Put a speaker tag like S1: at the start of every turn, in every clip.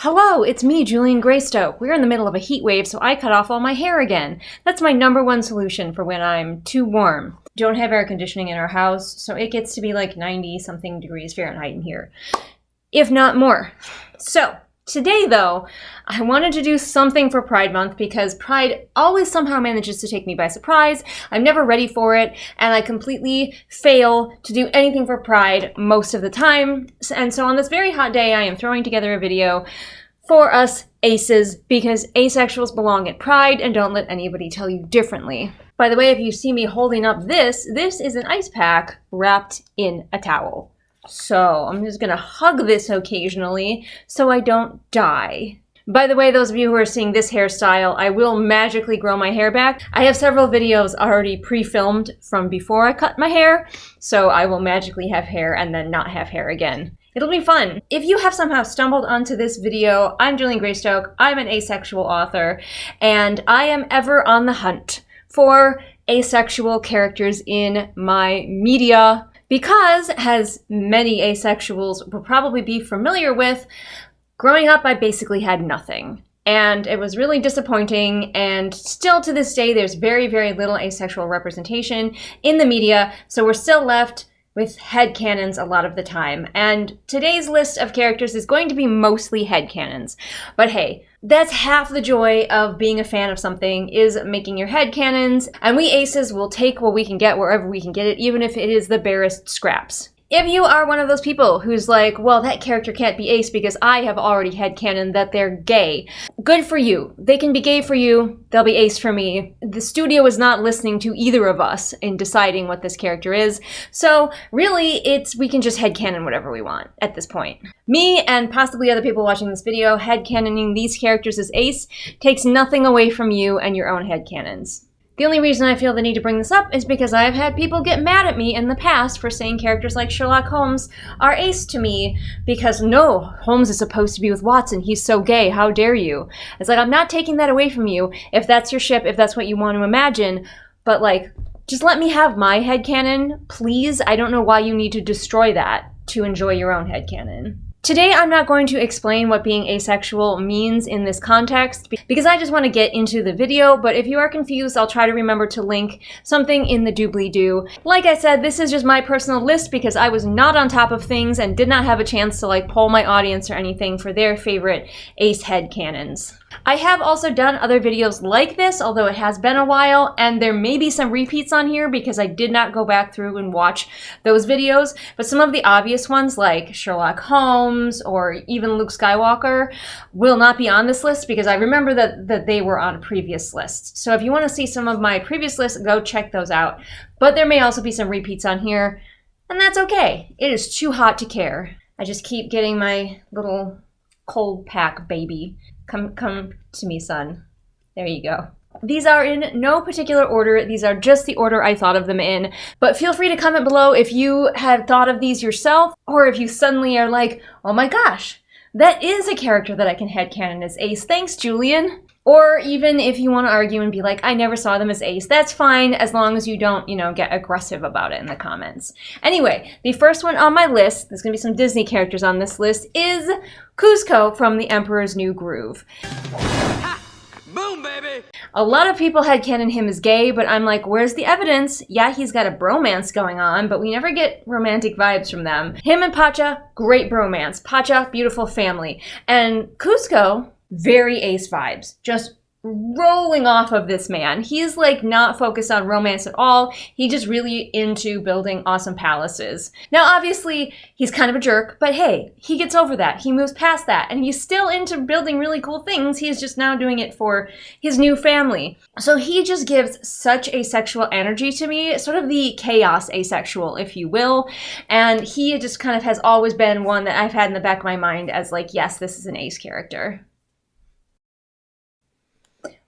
S1: Hello, it's me, Julian Greystoke. We're in the middle of a heat wave, so I cut off all my hair again. That's my #1 solution for when I'm too warm. Don't have air conditioning in our house, so it gets to be like 90-something degrees Fahrenheit in here, if not more. So, today though, I wanted to do something for Pride Month because Pride always somehow manages to take me by surprise. I'm never ready for it, and I completely fail to do anything for Pride most of the time. And so on this very hot day, I am throwing together a video for us aces because asexuals belong at Pride and don't let anybody tell you differently. By the way, if you see me holding up this is an ice pack wrapped in a towel. So I'm just gonna hug this occasionally so I don't die. By the way, those of you who are seeing this hairstyle, I will magically grow my hair back. I have several videos already pre-filmed from before I cut my hair, so I will magically have hair and then not have hair again. It'll be fun. If you have somehow stumbled onto this video, I'm Julian Greystoke, I'm an asexual author, and I am ever on the hunt for asexual characters in my media. Because, as many asexuals will probably be familiar with, growing up I basically had nothing. And it was really disappointing, and still to this day there's very, very little asexual representation in the media, so we're still left with headcanons a lot of the time. And today's list of characters is going to be mostly headcanons. But hey, that's half the joy of being a fan of something, is making your headcanons, and we aces will take what we can get wherever we can get it, even if it is the barest scraps. If you are one of those people who's like, well, that character can't be ace because I have already headcanon that they're gay, good for you. They can be gay for you, they'll be ace for me. The studio is not listening to either of us in deciding what this character is, so really we can just headcanon whatever we want at this point. Me, and possibly other people watching this video, headcanoning these characters as ace takes nothing away from you and your own headcanons. The only reason I feel the need to bring this up is because I've had people get mad at me in the past for saying characters like Sherlock Holmes are ace to me because no, Holmes is supposed to be with Watson, he's so gay, how dare you? It's like, I'm not taking that away from you if that's your ship, if that's what you want to imagine, but like, just let me have my headcanon, please. I don't know why you need to destroy that to enjoy your own headcanon. Today, I'm not going to explain what being asexual means in this context because I just want to get into the video, but if you are confused, I'll try to remember to link something in the doobly-doo. Like I said, this is just my personal list because I was not on top of things and did not have a chance to like poll my audience or anything for their favorite ace headcanons. I have also done other videos like this, although it has been a while, and there may be some repeats on here because I did not go back through and watch those videos, but some of the obvious ones like Sherlock Holmes or even Luke Skywalker will not be on this list because I remember that they were on previous lists. So if you want to see some of my previous lists, go check those out. But there may also be some repeats on here, and that's okay. It is too hot to care. I just keep getting my little cold pack baby. Come to me, son. There you go. These are in no particular order. These are just the order I thought of them in. But feel free to comment below if you have thought of these yourself, or if you suddenly are like, oh my gosh, that is a character that I can headcanon as ace. Thanks, Julian. Or even if you want to argue and be like, I never saw them as ace, that's fine as long as you don't, get aggressive about it in the comments. Anyway, the first one on my list, there's going to be some Disney characters on this list, is Kuzco from The Emperor's New Groove.
S2: Ha! Boom, baby!
S1: A lot of people headcanon him as gay, but I'm like, where's the evidence? Yeah, he's got a bromance going on, but we never get romantic vibes from them. Him and Pacha, great bromance. Pacha, beautiful family. And Kuzco, very ace vibes, just rolling off of this man. He's like not focused on romance at all. He's just really into building awesome palaces. Now, obviously, he's kind of a jerk, but hey, he gets over that. He moves past that, and he's still into building really cool things. He's just now doing it for his new family. So he just gives such asexual energy to me, sort of the chaos asexual, if you will. And he just kind of has always been one that I've had in the back of my mind as like, yes, this is an ace character.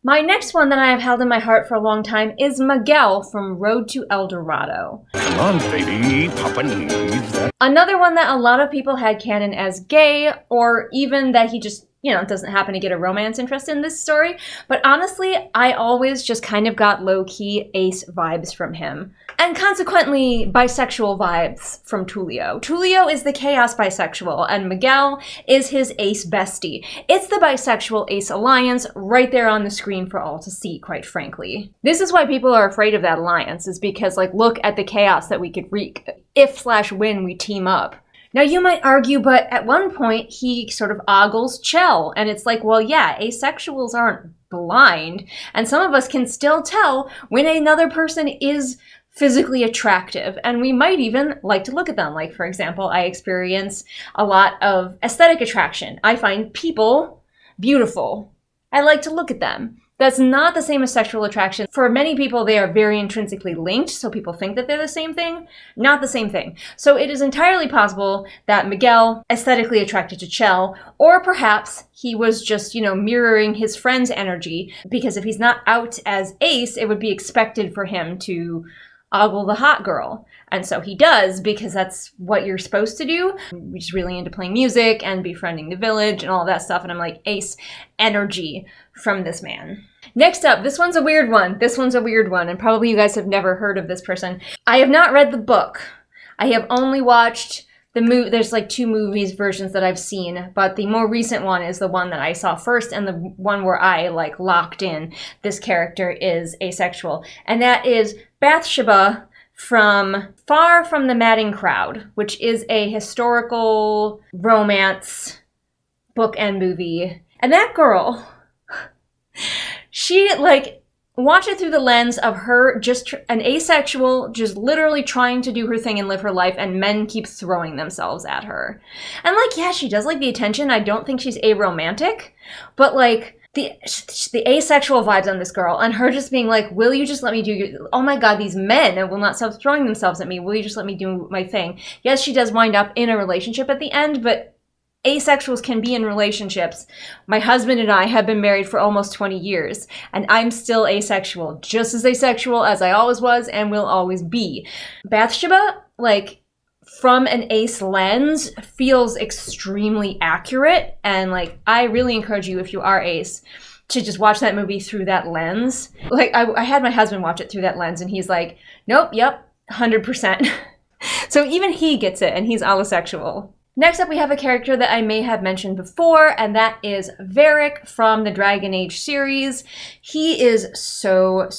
S1: My next one that I have held in my heart for a long time is Miguel from Road to El Dorado.
S2: Come on, baby, Papa needs that.
S1: Another one that a lot of people had canon as gay, or even that he just, doesn't happen to get a romance interest in this story. But honestly, I always just kind of got low-key ace vibes from him. And consequently, bisexual vibes from Tulio. Tulio is the chaos bisexual, and Miguel is his ace bestie. It's the bisexual ace alliance right there on the screen for all to see, quite frankly. This is why people are afraid of that alliance, is because, look at the chaos that we could wreak if/when we team up. Now, you might argue, but at one point, he sort of ogles Chell, and it's well, yeah, asexuals aren't blind, and some of us can still tell when another person is physically attractive, and we might even like to look at them. For example, I experience a lot of aesthetic attraction. I find people beautiful. I like to look at them. That's not the same as sexual attraction. For many people, they are very intrinsically linked, so people think that they're the same thing. Not the same thing. So it is entirely possible that Miguel aesthetically attracted to Chell, or perhaps he was just, mirroring his friend's energy, because if he's not out as ace, it would be expected for him to ogle the hot girl. And so he does, because that's what you're supposed to do. He's really into playing music and befriending the village and all that stuff. And I'm like, ace energy from this man. Next up, this one's a weird one. And probably you guys have never heard of this person. I have not read the book. I have only watched the movie. There's 2 movies versions that I've seen, but the more recent one is the one that I saw first, and the one where I locked in this character is asexual. And that is Bathsheba from Far From the Madding Crowd, which is a historical romance book and movie. And that girl, she watch it through the lens of her just an asexual, just literally trying to do her thing and live her life, and men keep throwing themselves at her. And yeah, she does the attention. I don't think she's aromantic, but the asexual vibes on this girl, and her just being will you just let me do your, oh my god, these men will not stop throwing themselves at me. Will you just let me do my thing? Yes, she does wind up in a relationship at the end, but asexuals can be in relationships. My husband and I have been married for almost 20 years, and I'm still asexual, just as asexual as I always was and will always be. Bathsheba, from an ace lens, feels extremely accurate, and I really encourage you, if you are ace, to just watch that movie through that lens. I had my husband watch it through that lens, and he's nope, yep, 100%. So even he gets it, and he's allossexual. Next up, we have a character that I may have mentioned before, and that is Varric from the Dragon Age series. He is so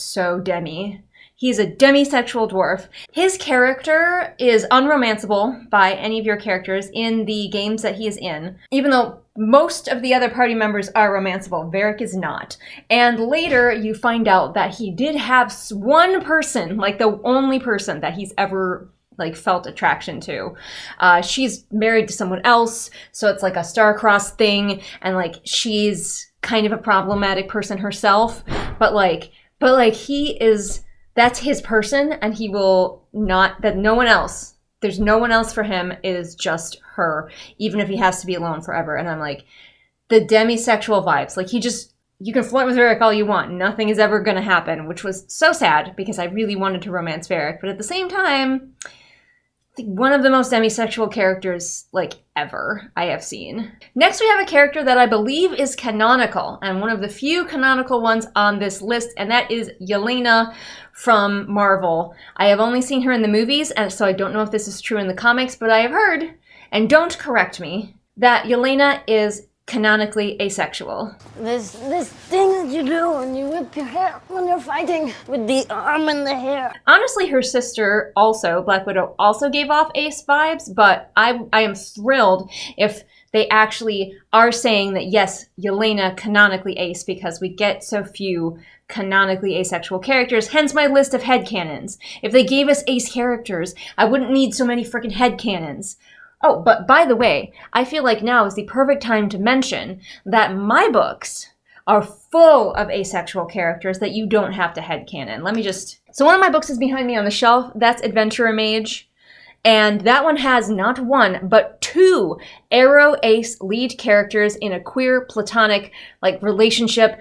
S1: demi. He's a demisexual dwarf. His character is unromanceable by any of your characters in the games that he is in, even though most of the other party members are romanceable. Varric is not. And later, you find out that he did have one person, the only person that he's ever felt attraction to. She's married to someone else, so it's a star-crossed thing, and she's kind of a problematic person herself, but he is, that's his person, and he will not, that no one else, there's no one else for him, it is just her, even if he has to be alone forever. And I'm the demisexual vibes, you can flirt with Varric all you want. Nothing is ever going to happen, which was so sad because I really wanted to romance Varric. But at the same time, one of the most demisexual characters, ever I have seen. Next, we have a character that I believe is canonical, and one of the few canonical ones on this list, and that is Yelena from Marvel. I have only seen her in the movies, and so I don't know if this is true in the comics, but I have heard, and don't correct me, that Yelena is canonically asexual.
S3: This thing that you do when you whip your hair when you're fighting with the arm and the hair.
S1: Honestly, her sister also, Black Widow, also gave off ace vibes, but I am thrilled if they actually are saying that, yes, Yelena canonically ace, because we get so few canonically asexual characters, hence my list of headcanons. If they gave us ace characters, I wouldn't need so many freaking headcanons. Oh, but by the way, I feel now is the perfect time to mention that my books are full of asexual characters that you don't have to headcanon. So one of my books is behind me on the shelf. That's Adventurer Mage. And that one has not one, but 2 aro ace lead characters in a queer platonic relationship.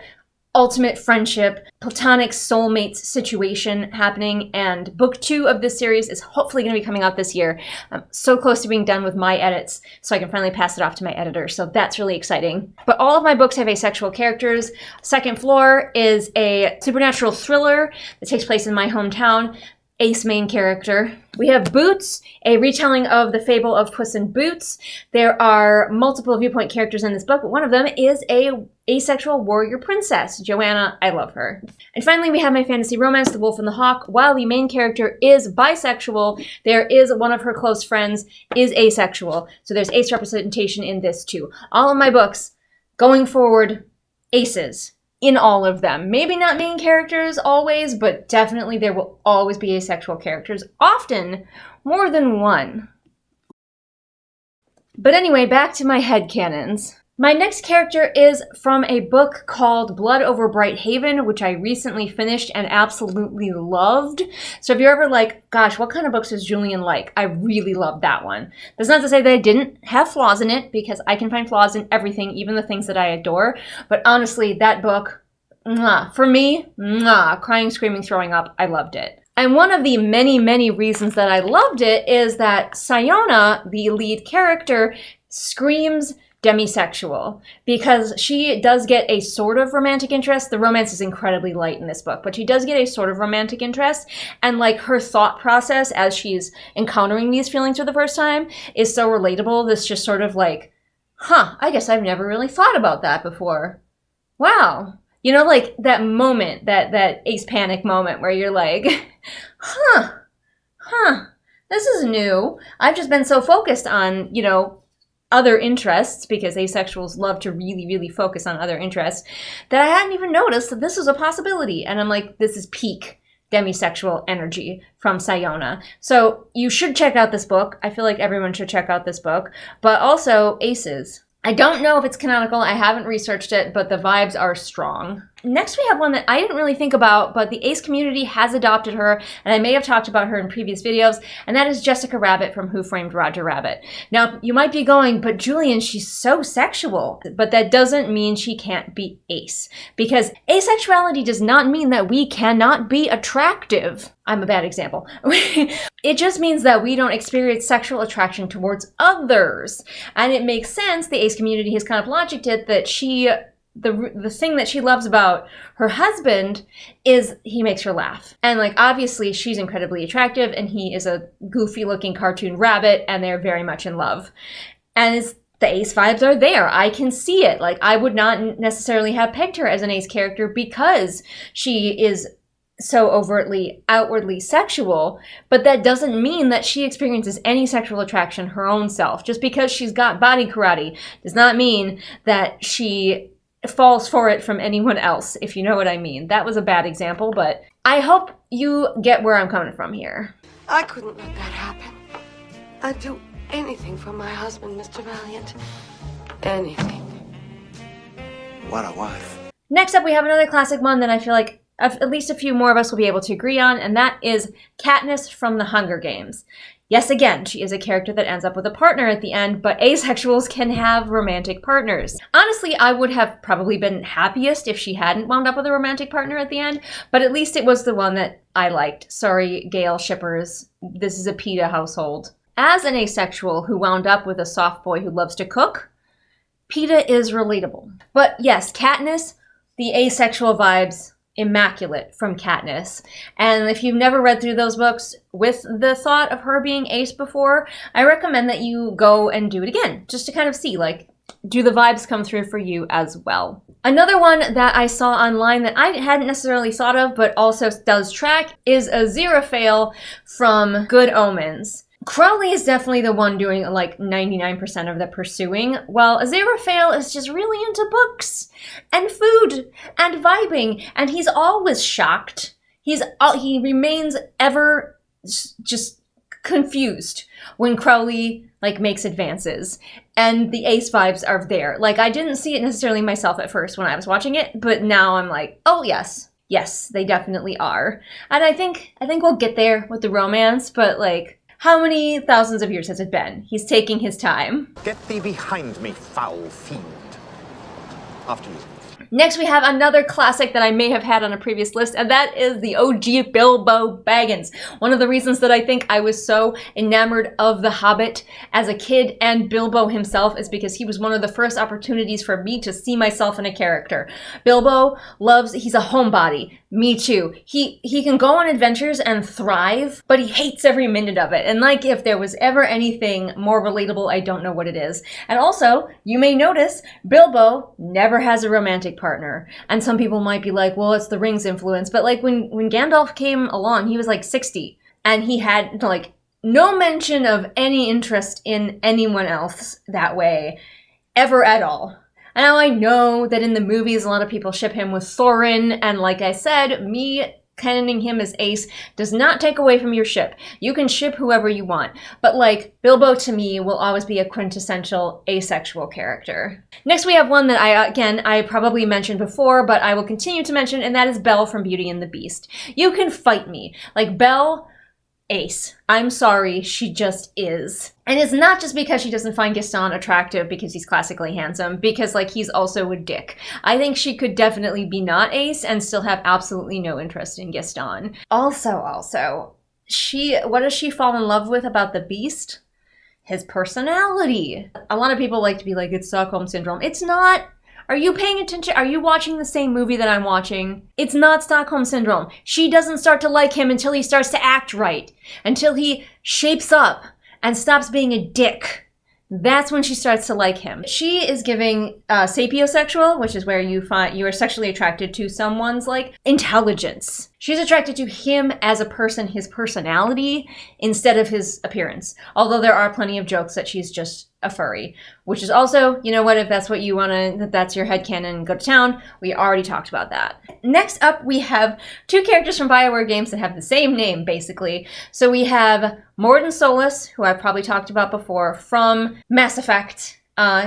S1: ultimate friendship, platonic soulmates situation happening, and book 2 of this series is hopefully going to be coming out this year. I'm so close to being done with my edits, so I can finally pass it off to my editor, so that's really exciting. But all of my books have asexual characters. Second Floor is a supernatural thriller that takes place in my hometown. Ace main character. We have Boots, a retelling of the fable of Puss in Boots. There are multiple viewpoint characters in this book, but one of them is a asexual warrior princess, Joanna. I love her. And finally, we have my fantasy romance, The Wolf and the Hawk. While the main character is bisexual, there is one of her close friends is asexual. So there's ace representation in this too. All of my books, going forward, aces. In all of them. Maybe not main characters always, but definitely there will always be asexual characters. Often more than one. But anyway, back to my headcanons. My next character is from a book called Blood Over Bright Haven, which I recently finished and absolutely loved. So if you're ever like, gosh, what kind of books does Julian like? I really loved that one. That's not to say that I didn't have flaws in it, because I can find flaws in everything, even the things that I adore. But honestly, that book, for me, crying, screaming, throwing up, I loved it. And one of the many, many reasons that I loved it is that Siona, the lead character, screams demisexual, because she does get a sort of romantic interest. The romance is incredibly light in this book, but she does get a sort of romantic interest, and like her thought process as she's encountering these feelings for the first time is so relatable. This just sort of like, I guess I've never really thought about that before. Wow. You know, like that moment, that ace panic moment where you're like, this is new. I've just been so focused on, you know, other interests, because asexuals love to really, really focus on other interests, that I hadn't even noticed that this was a possibility. And I'm like, this is peak demisexual energy from Siona. So you should check out this book. I feel like everyone should check out this book. But also aces. I don't know if it's canonical. I haven't researched it, but the vibes are strong. Next, we have one that I didn't really think about, but the ace community has adopted her, and I may have talked about her in previous videos, and that is Jessica Rabbit from Who Framed Roger Rabbit. Now, you might be going, but Julian, she's so sexual. But that doesn't mean she can't be ace, because asexuality does not mean that we cannot be attractive. I'm a bad example. It just means that we don't experience sexual attraction towards others. And it makes sense, the ace community has kind of logicked it, that the thing that she loves about her husband is he makes her laugh. And like, obviously she's incredibly attractive and he is a goofy looking cartoon rabbit, and they're very much in love. And the ace vibes are there. I can see it. Like, I would not necessarily have pegged her as an ace character because she is so overtly, outwardly sexual, but that doesn't mean that she experiences any sexual attraction her own self. Just because she's got body karate does not mean that she falls for it from anyone else, if you know what I mean. That was a bad example, but I hope you get where I'm coming from here.
S4: I couldn't let that happen. I'd do anything for my husband, Mr. Valiant. Anything.
S5: What a wife.
S1: Next up, we have another classic one that I feel like at least a few more of us will be able to agree on, and that is Katniss from The Hunger Games. Yes, again, she is a character that ends up with a partner at the end, but asexuals can have romantic partners. Honestly, I would have probably been happiest if she hadn't wound up with a romantic partner at the end, but at least it was the one that I liked. Sorry, Gale shippers, this is a PETA household. As an asexual who wound up with a soft boy who loves to cook, PETA is relatable. But yes, Katniss, the asexual vibes, immaculate from Katniss. And if you've never read through those books with the thought of her being ace before, I recommend that you go and do it again, just to kind of see, like, do the vibes come through for you as well? Another one that I saw online that I hadn't necessarily thought of, but also does track, is Aziraphale from Good Omens. Crowley is definitely the one doing like 99% of the pursuing, while Aziraphale is just really into books and food and vibing, and he's always shocked. He remains ever just confused when Crowley like makes advances, and the ace vibes are there. Like, I didn't see it necessarily myself at first when I was watching it, but now I'm like, oh yes, they definitely are. And I think we'll get there with the romance, but like, how many thousands of years has it been? He's taking his time.
S5: Get thee behind me, foul fiend. After you.
S1: Next, we have another classic that I may have had on a previous list, and that is the OG Bilbo Baggins. One of the reasons that I think I was so enamored of The Hobbit as a kid and Bilbo himself is because he was one of the first opportunities for me to see myself in a character. Bilbo he's a homebody. Me too. He can go on adventures and thrive, but he hates every minute of it. And like, if there was ever anything more relatable, I don't know what it is. And also, you may notice, Bilbo never has a romantic partner. And some people might be like, well, it's the Rings influence. But like, when Gandalf came along, he was like 60. And he had like no mention of any interest in anyone else that way, ever at all. And now I know that in the movies, a lot of people ship him with Thorin, and like I said, me canoning him as Ace does not take away from your ship. You can ship whoever you want. But like, Bilbo to me will always be a quintessential asexual character. Next we have one that I probably mentioned before, but I will continue to mention, and that is Belle from Beauty and the Beast. You can fight me. Like, Belle, Ace. I'm sorry, she just is. And it's not just because she doesn't find Gaston attractive because he's classically handsome, because like, he's also a dick. I think she could definitely be not Ace and still have absolutely no interest in Gaston. Also, what does she fall in love with about the Beast? His personality. A lot of people like to be like, it's Stockholm Syndrome. It's not. Are you paying attention? Are you watching the same movie that I'm watching? It's not Stockholm Syndrome. She doesn't start to like him until he starts to act right, until he shapes up and stops being a dick. That's when she starts to like him. She is giving sapiosexual, which is where you are sexually attracted to someone's like intelligence. She's attracted to him as a person, his personality, instead of his appearance. Although there are plenty of jokes that she's just a furry, which is also, you know what, if that's what you want to, if that's your headcanon, go to town. We already talked about that. Next up, we have two characters from BioWare games that have the same name, basically. So we have Mordin Solus, who I've probably talked about before, from Mass Effect.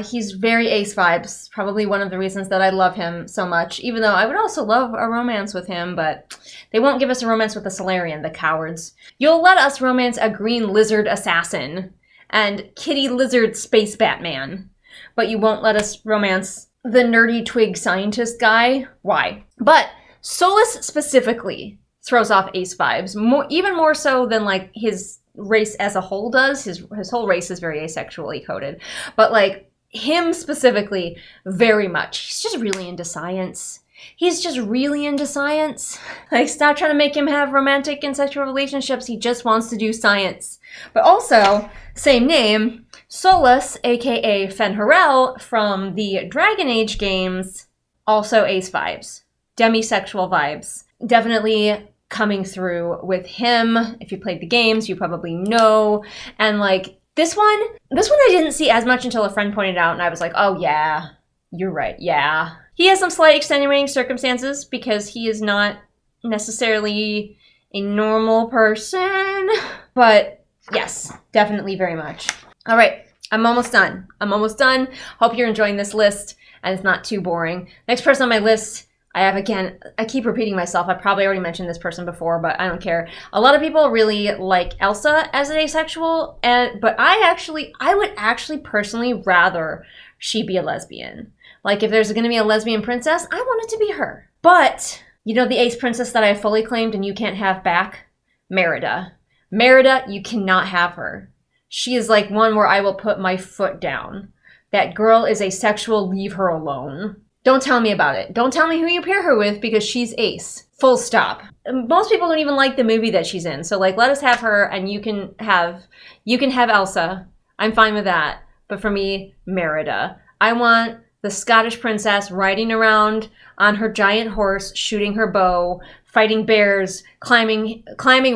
S1: He's very Ace vibes, probably one of the reasons that I love him so much, even though I would also love a romance with him, but they won't give us a romance with a Solarian, the cowards. You'll let us romance a green lizard assassin and kitty lizard space Batman, but you won't let us romance the nerdy twig scientist guy. Why? But Solus specifically throws off Ace vibes, even more so than like his race as a whole does. His whole race is very asexually coded, but like him specifically, very much. He's just really into science. He's just really into science. Like, stop trying to make him have romantic and sexual relationships. He just wants to do science. But also, same name, Solus, aka Fen'Harel from the Dragon Age games, also Ace vibes. Demisexual vibes. Definitely coming through with him. If you played the games, you probably know. And like, this one I didn't see as much until a friend pointed out, and I was like, oh yeah, you're right, yeah. He has some slight extenuating circumstances because he is not necessarily a normal person, but yes, definitely very much. All right, I'm almost done. Hope you're enjoying this list and it's not too boring. Next person on my list, I have, again, I keep repeating myself. I probably already mentioned this person before, but I don't care. A lot of people really like Elsa as an asexual, but I would actually personally rather she be a lesbian. Like, if there's going to be a lesbian princess, I want it to be her. But, you know, the ace princess that I fully claimed and you can't have back? Merida. Merida, you cannot have her. She is like one where I will put my foot down. That girl is asexual, leave her alone. Don't tell me about it. Don't tell me who you pair her with because she's ace. Full stop. Most people don't even like the movie that she's in. So like, let us have her and you can have Elsa. I'm fine with that. But for me, Merida. I want the Scottish princess riding around on her giant horse, shooting her bow, fighting bears, climbing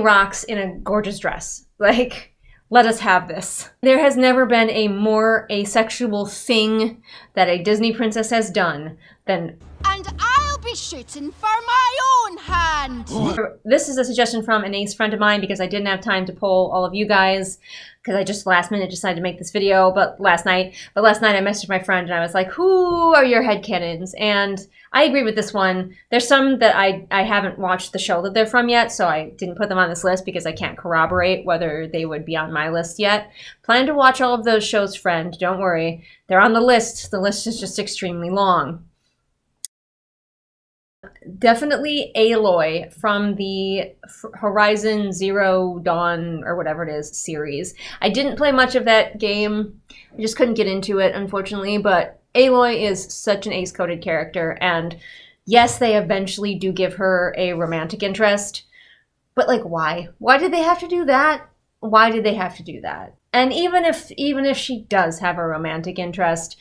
S1: rocks in a gorgeous dress. Like, let us have this. There has never been a more asexual thing that a Disney princess has done than...
S6: And I'll be shooting for my own hand!
S1: This is a suggestion from an ace friend of mine because I didn't have time to poll all of you guys because I just last minute decided to make this video, but last night I messaged my friend and I was like, who are your headcanons? And I agree with this one. There's some that I haven't watched the show that they're from yet, so I didn't put them on this list because I can't corroborate whether they would be on my list yet. Plan to watch all of those shows, friend. Don't worry. They're on the list. The list is just extremely long. definitely Aloy from the Horizon Zero Dawn or whatever it is series. I didn't play much of that game. I just couldn't get into it, unfortunately, but Aloy is such an ace-coded character, and yes, they eventually do give her a romantic interest, but like, why? Why did they have to do that? Why did they have to do that? And even if she does have a romantic interest,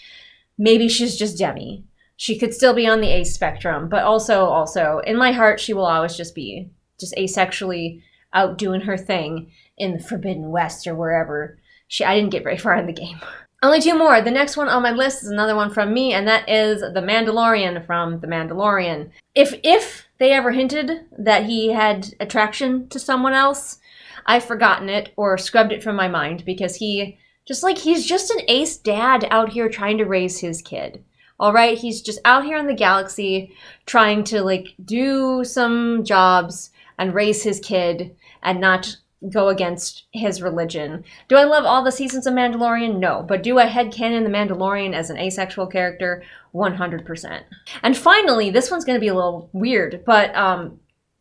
S1: maybe she's just Demi. She could still be on the ace spectrum, but also, in my heart, she will always just be just asexually out doing her thing in the Forbidden West or wherever. I didn't get very far in the game. Only 2 more. The next one on my list is another one from me, and that is the Mandalorian from The Mandalorian. If they ever hinted that he had attraction to someone else, I've forgotten it or scrubbed it from my mind, because he's just an ace dad out here trying to raise his kid. All right, he's just out here in the galaxy trying to like do some jobs and raise his kid and not go against his religion. Do I love all the seasons of Mandalorian? No. But do I headcanon the Mandalorian as an asexual character? 100%. And finally, this one's going to be a little weird, but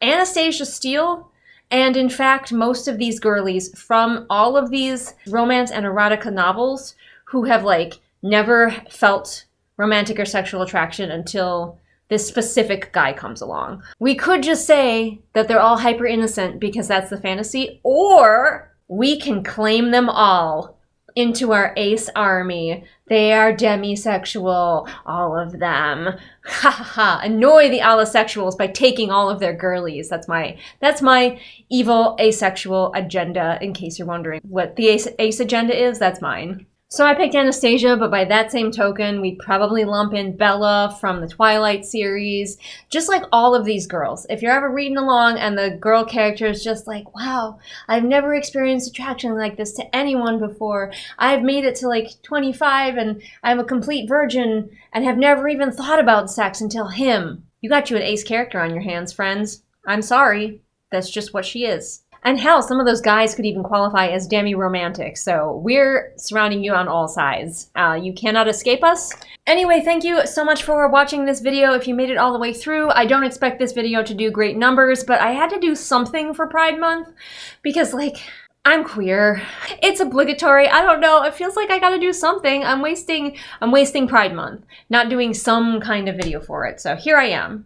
S1: Anastasia Steele, and in fact, most of these girlies from all of these romance and erotica novels who have like never felt romantic or sexual attraction until this specific guy comes along. We could just say that they're all hyper innocent because that's the fantasy, or we can claim them all into our ace army. They are demisexual, all of them. Ha ha ha. Annoy the allosexuals by taking all of their girlies. That's my evil asexual agenda, in case you're wondering what the ace agenda is. That's mine. So I picked Anastasia, but by that same token, we'd probably lump in Bella from the Twilight series. Just like all of these girls. If you're ever reading along and the girl character is just like, wow, I've never experienced attraction like this to anyone before. I've made it to like 25 and I'm a complete virgin and have never even thought about sex until him. You got you an ace character on your hands, friends. I'm sorry. That's just what she is. And hell, some of those guys could even qualify as demi-romantic, so we're surrounding you on all sides. You cannot escape us. Anyway, thank you so much for watching this video. If you made it all the way through, I don't expect this video to do great numbers, but I had to do something for Pride Month, because, like, I'm queer. It's obligatory. I don't know. It feels like I gotta do something. I'm wasting Pride Month, not doing some kind of video for it. So here I am,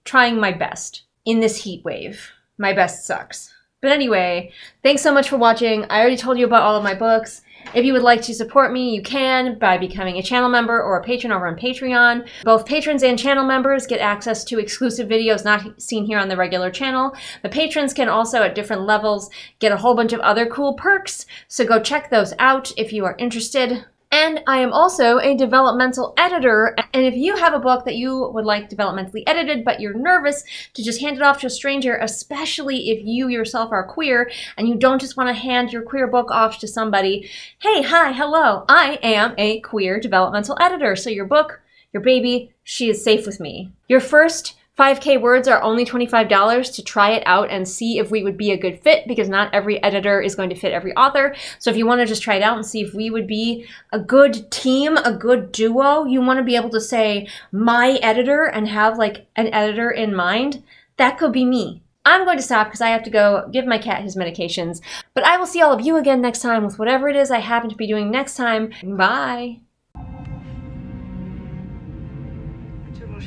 S1: trying my best in this heat wave. My best sucks. But anyway, thanks so much for watching. I already told you about all of my books. If you would like to support me, you can by becoming a channel member or a patron over on Patreon. Both patrons and channel members get access to exclusive videos not seen here on the regular channel. The patrons can also, at different levels, get a whole bunch of other cool perks, so go check those out if you are interested. And I am also a developmental editor, and if you have a book that you would like developmentally edited, but you're nervous to just hand it off to a stranger, especially if you yourself are queer, and you don't just want to hand your queer book off to somebody, hey, hi, hello, I am a queer developmental editor, so your book, your baby, she is safe with me. Your first 5K words are only $25 to try it out and see if we would be a good fit, because not every editor is going to fit every author. So if you want to just try it out and see if we would be a good team, a good duo, you want to be able to say my editor and have like an editor in mind, that could be me. I'm going to stop because I have to go give my cat his medications. But I will see all of you again next time with whatever it is I happen to be doing next time. Bye.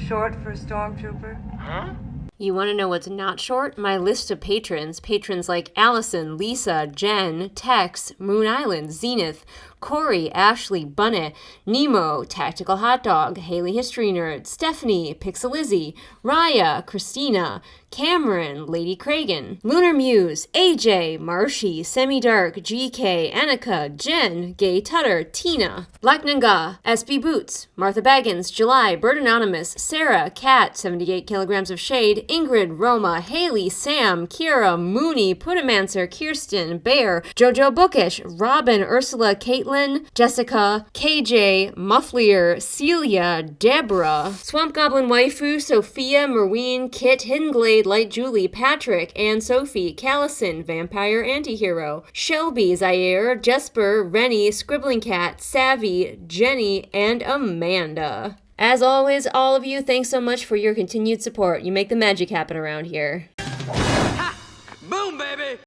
S4: Short for a stormtrooper?
S2: Huh?
S1: You want to know what's not short? My list of patrons. Patrons like Allison, Lisa, Jen, Tex, Moon Island, Zenith, Corey, Ashley, Bunny, Nemo, Tactical Hot Dog, Haley History Nerd, Stephanie, Pixelizzy, Raya, Christina, Cameron, Lady Kragan, Lunar Muse, AJ, Marshy, Semi-Dark, GK, Annika, Jen, Gay Tutter, Tina, Black Nanga, SB Boots, Martha Baggins, July, Bird Anonymous, Sarah, Kat, 78 Kilograms of Shade, Ingrid, Roma, Haley, Sam, Kira, Mooney, Puttamancer, Kirsten, Bear, Jojo Bookish, Robin, Ursula, Caitlin, Jessica, KJ, Mufflier, Celia, Deborah, Swamp Goblin Waifu, Sophia, Marween, Kit, Hidden Glade, Light Julie, Patrick, Anne Sophie, Callison, Vampire Antihero, Shelby, Zaire, Jesper, Rennie, Scribbling Cat, Savvy, Jenny, and Amanda.
S7: As always, all of you, thanks so much for your continued support. You make the magic happen around here.